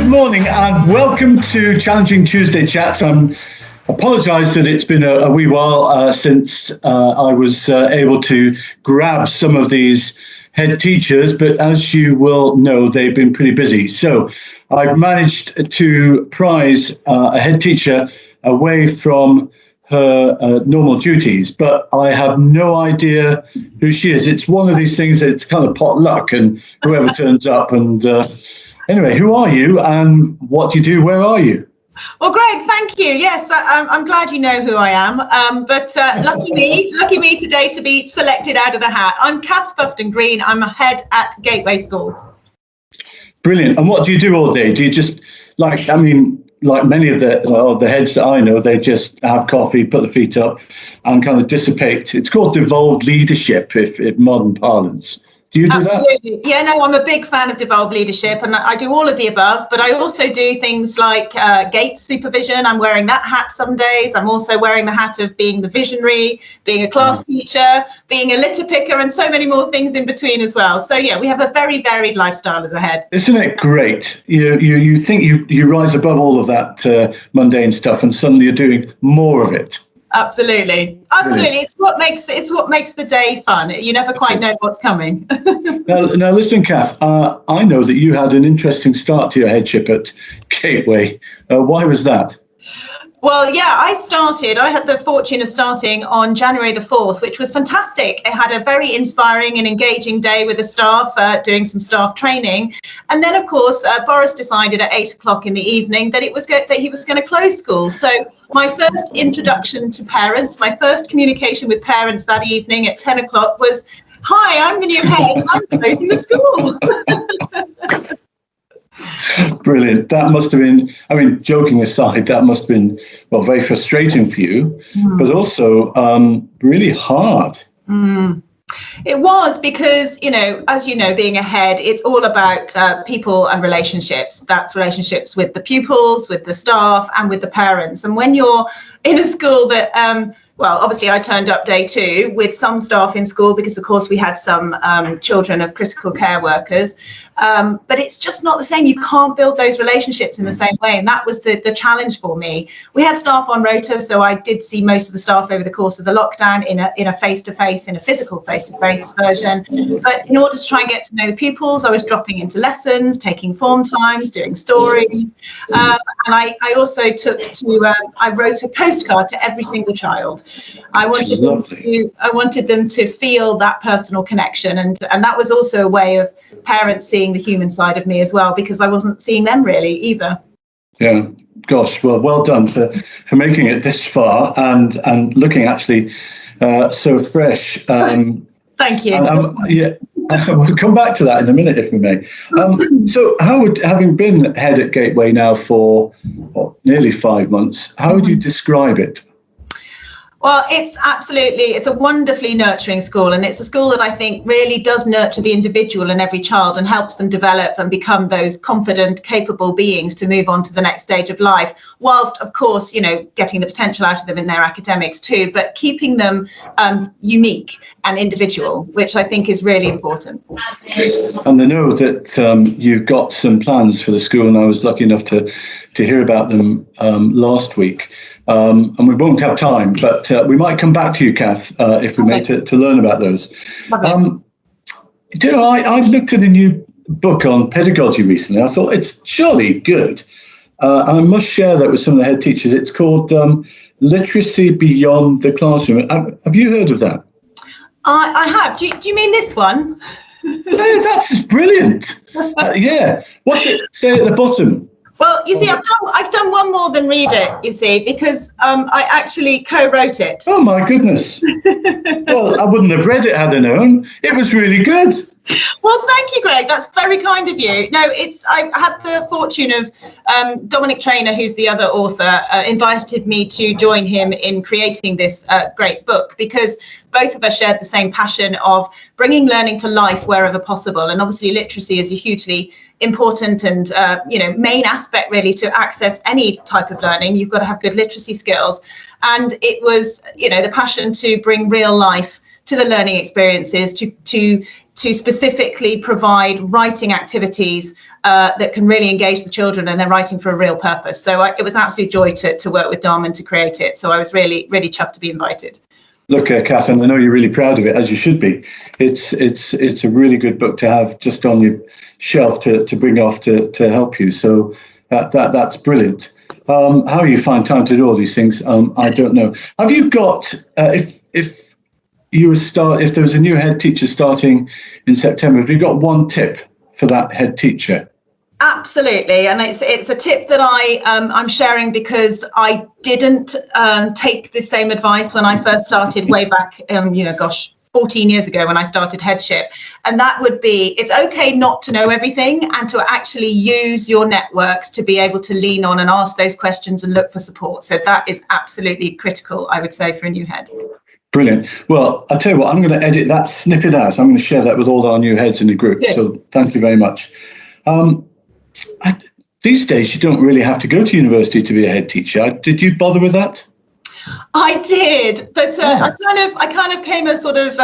morning and welcome to Challenging Tuesday Chats. I apologise that it's been a wee while since I was able to grab some of these head teachers, but as you will know, they've been pretty busy. So I've managed to prize a head teacher away from her normal duties, but I have no idea who she is. It's one of these things that it's kind of potluck and whoever turns up. And anyway, who are you and what do you do? Where are you? Well, Greg, thank you. Yes, I'm glad you know who I am. But lucky me today to be selected out of the hat. I'm Cath Bufton Green. I'm a head at Gateway School. Brilliant. And what do you do all day? Do you just like many of the heads that I know, they just have coffee, put the feet up and kind of dissipate. It's called devolved leadership, if modern parlance. Do you do Absolutely. that? Yeah, no, I'm a big fan of devolved leadership and I do all of the above, but I also do things like gate supervision. I'm wearing that hat some days. I'm also wearing the hat of being the visionary, being a class teacher, being a litter picker and so many more things in between as well. So yeah, we have a very varied lifestyle as a head. Isn't it great? You think you rise above all of that mundane stuff and suddenly you're doing more of it. Absolutely. It's what makes the day fun. You never quite know what's coming. Now listen, Cath. I know that you had an interesting start to your headship at Gateway. Why was that? Well, yeah, I had the fortune of starting on January the 4th, which was fantastic. I had a very inspiring and engaging day with the staff, doing some staff training. And then, of course, Boris decided at 8 o'clock in the evening that he was going to close school. So my first introduction to parents, my first communication with parents that evening at 10 o'clock was, "Hi, I'm the new head. I'm closing the school." Brilliant. That must have been, joking aside, that must have been, very frustrating for you, but also really hard. It was because, as you know, being a head, it's all about people and relationships. That's relationships with the pupils, with the staff and with the parents. And when you're in a school that, obviously I turned up day 2 with some staff in school because, of course, we had some children of critical care workers. But it's just not the same. You can't build those relationships in the same way. And that was the challenge for me. We had staff on rota, so I did see most of the staff over the course of the lockdown in a face-to-face, in a physical face-to-face version. But in order to try and get to know the pupils, I was dropping into lessons, taking form times, doing stories. And I also I wrote a postcard to every single child. I wanted them to feel that personal connection. And that was also a way of parents seeing the human side of me as well, because I wasn't seeing them really either. Yeah, gosh, well done for making it this far and looking actually so fresh. Thank you. We'll come back to that in a minute if we may. So having been head at Gateway now for nearly 5 months, how would you describe it? Well, it's a wonderfully nurturing school, and it's a school that I think really does nurture the individual and every child and helps them develop and become those confident, capable beings to move on to the next stage of life, whilst, of course, getting the potential out of them in their academics too, but keeping them unique and individual, which I think is really important. And I know that you've got some plans for the school, and I was lucky enough to hear about them last week. And we won't have time, but we might come back to you, Cath, if we may, to learn about those. I looked at a new book on pedagogy recently. I thought it's surely good. And I must share that with some of the head teachers. It's called Literacy Beyond the Classroom. Have you heard of that? I have. Do you mean this one? No, that's brilliant. Yeah. What's it say at the bottom? Well, you see, I've done one more than read it, you see, because I actually co-wrote it. Oh, my goodness. Well, I wouldn't have read it had I known. It was really good. Well, thank you, Greg. That's very kind of you. No, I had the fortune of Dominic Traynor, who's the other author, invited me to join him in creating this great book, because both of us shared the same passion of bringing learning to life wherever possible. And obviously literacy is a hugely important and main aspect really to access any type of learning. You've got to have good literacy skills. And it was, the passion to bring real life to the learning experiences, to specifically provide writing activities that can really engage the children, and they're writing for a real purpose. So it was an absolute joy to work with Dom and to create it. So I was really, really chuffed to be invited. Look, Cath, and I know you're really proud of it, as you should be. It's a really good book to have just on your shelf to bring off to help you. So that's brilliant. How you find time to do all these things, I don't know. Have you got if there was a new head teacher starting in September, have you got one tip for that head teacher? Absolutely, and it's a tip that I'm sharing because I didn't take the same advice when I first started way back, 14 years ago when I started headship. And that would be, it's okay not to know everything, and to actually use your networks to be able to lean on and ask those questions and look for support. So that is absolutely critical, I would say, for a new head. Brilliant. Well, I'll tell you what, I'm going to edit that snippet out. I'm going to share that with all our new heads in the group. Good. So thank you very much. These days, you don't really have to go to university to be a head teacher. Did you bother with that? I did, but I kind of came a sort of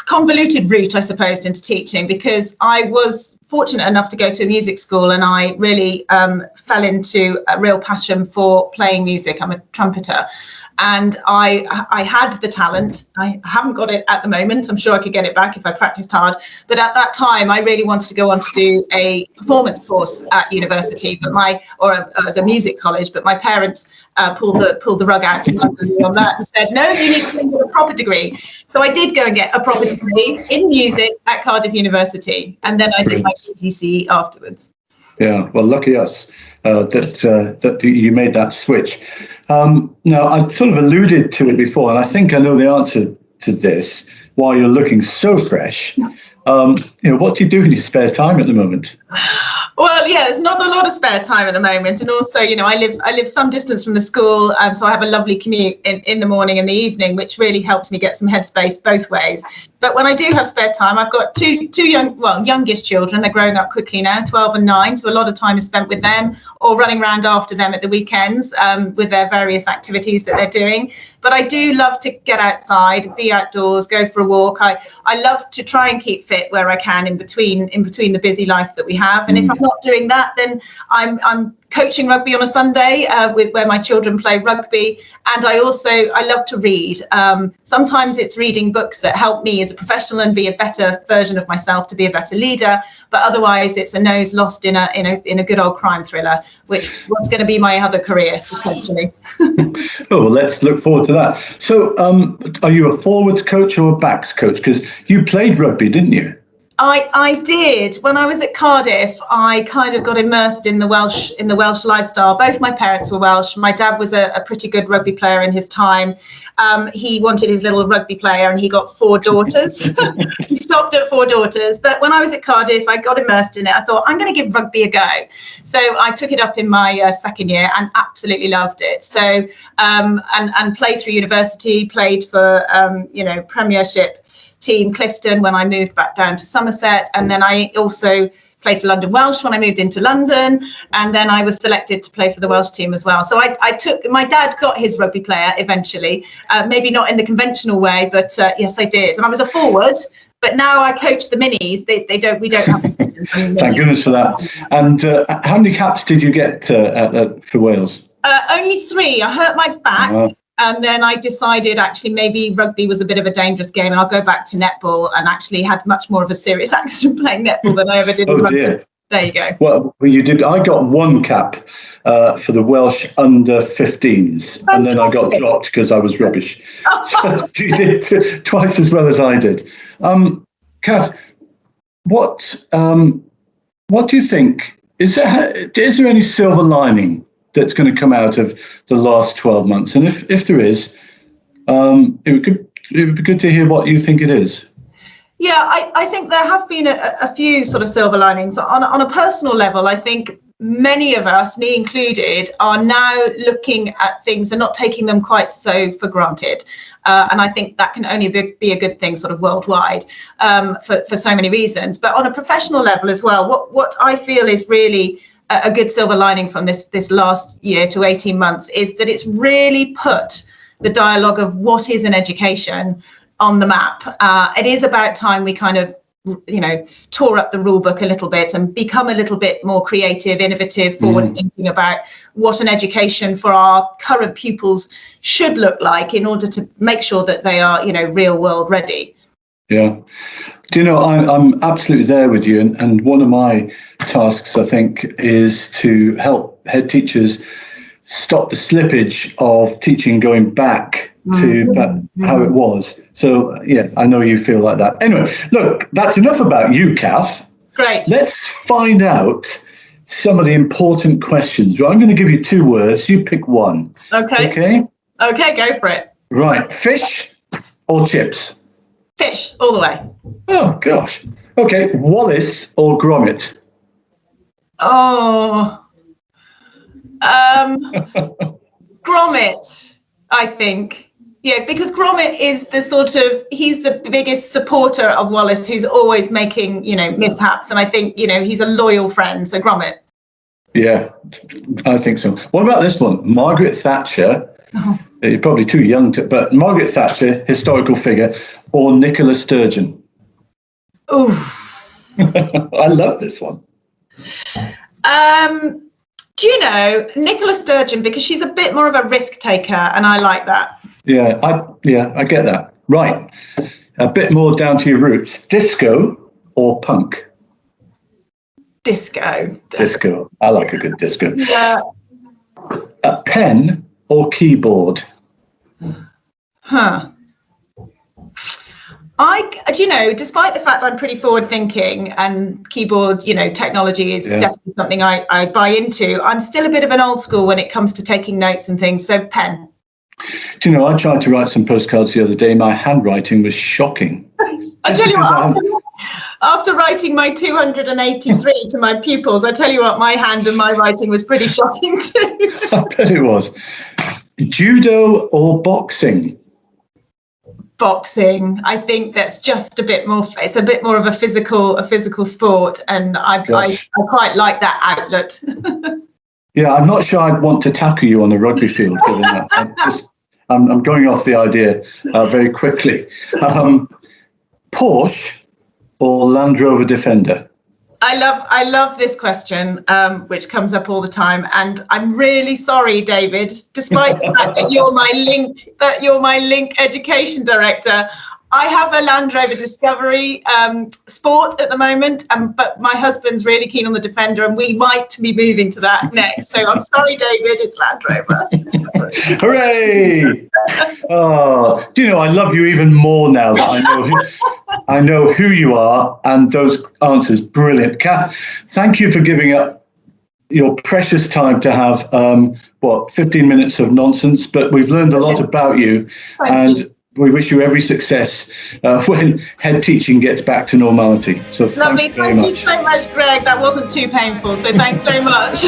convoluted route, I suppose, into teaching, because I was fortunate enough to go to a music school, and I really fell into a real passion for playing music. I'm a trumpeter. And I had the talent. I haven't got it at the moment. I'm sure I could get it back if I practiced hard. But at that time, I really wanted to go on to do a performance course at university, at a music college. But my parents pulled the rug out from under me on that and said, no, you need to get a proper degree. So I did go and get a proper degree in music at Cardiff University, and then I did my GCSE afterwards. Yeah, well, lucky us that you made that switch. Now, I sort of alluded to it before, and I think I know the answer to this. While you're looking so fresh, what do you do in your spare time at the moment? Well, yeah, there's not a lot of spare time at the moment, and also, I live some distance from the school, and so I have a lovely commute in the morning and the evening, which really helps me get some headspace both ways. But when I do have spare time, I've got two youngest children. They're growing up quickly now, 12 and 9, so a lot of time is spent with them or running around after them at the weekends with their various activities that they're doing. But I do love to get outside, be outdoors, go for a walk. I love to try and keep fit where I can in between the busy life that we have. And if I'm not doing that, then I'm coaching rugby on a Sunday where my children play rugby. And I love to read. Sometimes it's reading books that help me as a professional and be a better version of myself, to be a better leader. But otherwise, it's a nose lost in a good old crime thriller, which was going to be my other career, potentially. Oh, well, let's look forward to that. So are you a forwards coach or a backs coach? Because you played rugby, didn't you? I did. When I was at Cardiff, I kind of got immersed in the Welsh lifestyle. Both my parents were Welsh. My dad was a pretty good rugby player in his time. He wanted his little rugby player, and he got 4 daughters. He stopped at 4 daughters. But when I was at Cardiff, I got immersed in it. I thought, I'm going to give rugby a go. So I took it up in my second year and absolutely loved it. So and played through university, played for Premiership team Clifton when I moved back down to Somerset, and then I also played for London Welsh when I moved into London, and then I was selected to play for the Welsh team as well. So my dad got his rugby player eventually, maybe not in the conventional way, but yes, I did. And I was a forward, but now I coach the minis. We don't have the seconds. Thank goodness for that. And how many caps did you get for Wales? Only 3. I hurt my back. And then I decided actually maybe rugby was a bit of a dangerous game, and I'll go back to netball, and actually had much more of a serious accident playing netball than I ever did in rugby. Dear. There you go. Well, you did. I got 1 cap for the Welsh under 15s, and then I got dropped because I was rubbish. You did twice as well as I did. Cath, what do you think? Is there any silver lining that's going to come out of the last 12 months? And if there is, it would be good to hear what you think it is. Yeah, I think there have been a few sort of silver linings. On a personal level, I think many of us, me included, are now looking at things and not taking them quite so for granted. And I think that can only be a good thing sort of worldwide for so many reasons. But on a professional level as well, what I feel is really a good silver lining from this last year to 18 months is that it's really put the dialogue of what is an education on the map. It is about time we kind of, tore up the rule book a little bit and become a little bit more creative, innovative, forward thinking about what an education for our current pupils should look like in order to make sure that they are, real world ready. Yeah. Do you know, I'm absolutely there with you. And one of my tasks, I think, is to help head teachers stop the slippage of teaching going back to how it was. So, yeah, I know you feel like that. Anyway, look, that's enough about you, Cath. Great. Let's find out some of the important questions. Right, I'm going to give you 2 words. You pick one. Okay, go for it. Right. Fish or chips? Fish, all the way. Oh, gosh. Okay. Wallace or Gromit? Oh, Gromit, I think. Yeah, because Gromit is he's the biggest supporter of Wallace, who's always making, mishaps. And I think, he's a loyal friend. So Gromit. Yeah, I think so. What about this one? Margaret Thatcher. Oh. You're probably too young but Margaret Thatcher, historical figure, or Nicola Sturgeon? Oof. I love this one. Do you know Nicola Sturgeon, because she's a bit more of a risk taker, and I like that. Yeah, I get that. Right, a bit more down to your roots. Disco or punk? Disco. Disco. I like a good disco. Yeah. A pen or keyboard? Huh. Despite the fact that I'm pretty forward thinking and keyboard, technology is definitely something I buy into, I'm still a bit of an old school when it comes to taking notes and things. So pen. Do you know, I tried to write some postcards the other day. My handwriting was shocking. I tell you what, after writing my 283 to my pupils, I tell you what, my hand and my writing was pretty shocking too. I bet it was. Judo or boxing? Boxing. I think that's just a bit more. It's a bit more of a physical sport, and I quite like that outlet. Yeah, I'm not sure I'd want to tackle you on a rugby field. Given that. I'm going off the idea very quickly. Porsche or Land Rover Defender? I love this question, which comes up all the time, and I'm really sorry, David. Despite the fact that you're my link education director, I have a Land Rover Discovery Sport at the moment, but my husband's really keen on the Defender, and we might be moving to that next. So I'm sorry, David, it's Land Rover. Hooray! Oh, do you know, I love you even more now that I know who you are, and those answers, brilliant. Cath, thank you for giving up your precious time to have 15 minutes of nonsense, but we've learned a lot about you. Thank you. We wish you every success when head teaching gets back to normality. So lovely. Thank you so much, Greg. That wasn't too painful. So thanks very much.